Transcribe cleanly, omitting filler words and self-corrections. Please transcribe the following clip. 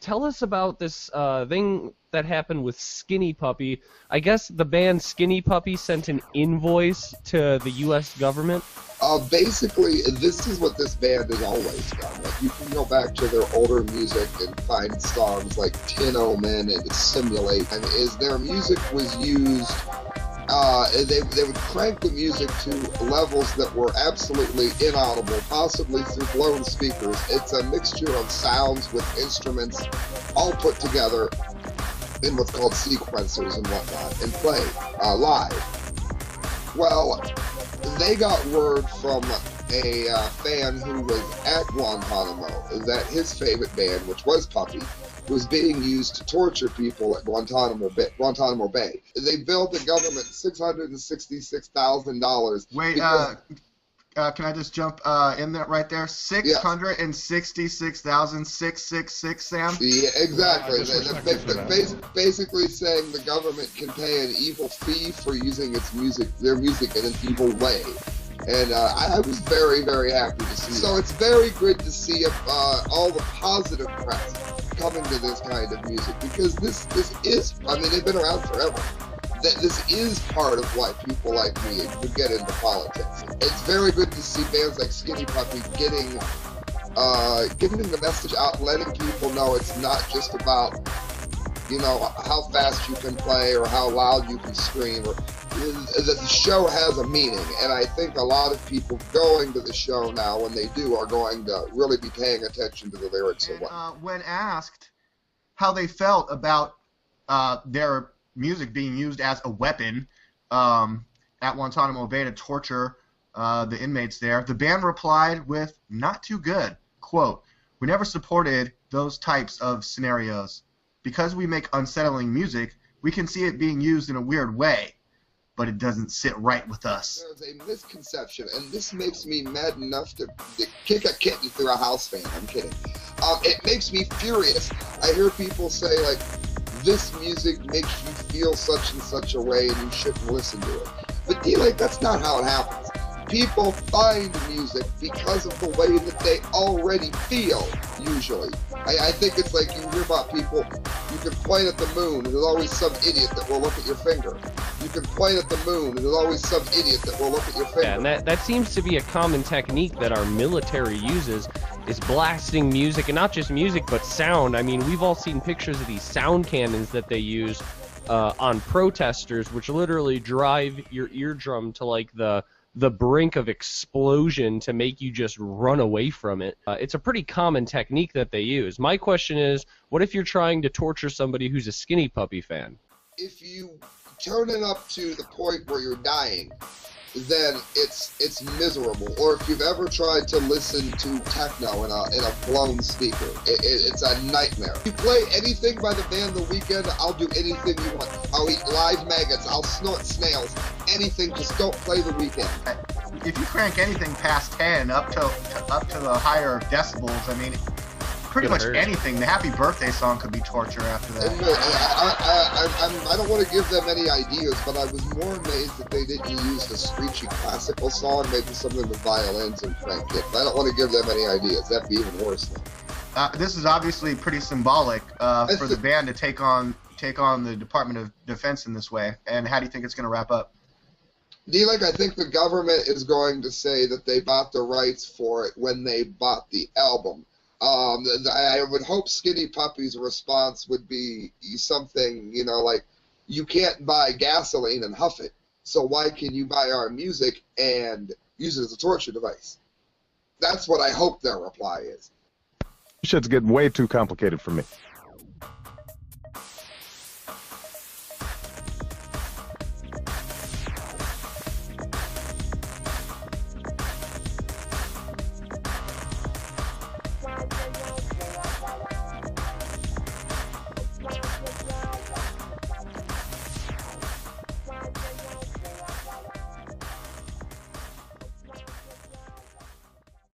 tell us about this thing that happened with Skinny Puppy. I guess the band Skinny Puppy sent an invoice to the U.S. government. Basically, this is what this band has always done. Like, you can go back to their older music and find songs like Tin Omen and Simulate, and their music was used. They would crank the music to levels that were absolutely inaudible, possibly through blown speakers. It's a mixture of sounds with instruments all put together in what's called sequencers and whatnot, and play live. Well, they got word from a fan who was at Guantanamo that his favorite band, which was Puppy, was being used to torture people at Guantanamo Bay. They billed the government $666,000. Wait, can I just jump in that right there? 666,666, Sam? Yeah, exactly. Yeah, basically saying the government can pay an evil fee for using their music in an evil way. And I was very, very happy to see that. So it's very good to see all the positive press coming to this kind of music, because this is, I mean, they've been around forever. This is part of why people like me would get into politics. It's very good to see bands like Skinny Puppy getting the message out, letting people know it's not just about, you know, how fast you can play or how loud you can scream, or that the show has a meaning. And I think a lot of people going to the show now, when they do, are going to really be paying attention to the lyrics and what. When asked how they felt about their music being used as a weapon at Guantanamo Bay to torture the inmates there, the band replied with, "Not too good. Quote, we never supported those types of scenarios. Because we make unsettling music, we can see it being used in a weird way, but it doesn't sit right with us." There's a misconception, and this makes me mad enough to kick a kitten through a house fan. I'm kidding. It makes me furious. I hear people say, like, this music makes you feel such and such a way and you shouldn't listen to it. But DLAKE, that's not how it happens. People find music because of the way that they already feel, usually. I think it's like you hear about people, you can point at the moon and there's always some idiot that will look at your finger. You can point at the moon and there's always some idiot that will look at your finger. Yeah, and that seems to be a common technique that our military uses, is blasting music, and not just music, but sound. I mean, we've all seen pictures of these sound cannons that they use on protesters, which literally drive your eardrum to, like, the brink of explosion to make you just run away from it. It's a pretty common technique that they use. My question is, what if you're trying to torture somebody who's a Skinny Puppy fan? If you turn it up to the point where you're dying, then it's miserable. Or if you've ever tried to listen to techno in a blown speaker, it's a nightmare. If you play anything by the band The Weeknd, I'll do anything you want. I'll eat live maggots, I'll snort snails, anything, just don't play The Weeknd. If you crank anything past 10 up to the higher decibels, I mean, pretty much anything. The Happy Birthday song could be torture after that. I don't want to give them any ideas, but I was more amazed that they didn't use the screechy classical song, maybe something with violins and crank it. I don't want to give them any ideas. That'd be even worse. This is obviously pretty symbolic for the band to take on the Department of Defense in this way. And how do you think it's going to wrap up? DLAKE, I think the government is going to say that they bought the rights for it when they bought the album. I would hope Skinny Puppy's response would be something, you know, like, you can't buy gasoline and huff it, so why can you buy our music and use it as a torture device? That's what I hope their reply is. Shit's getting way too complicated for me.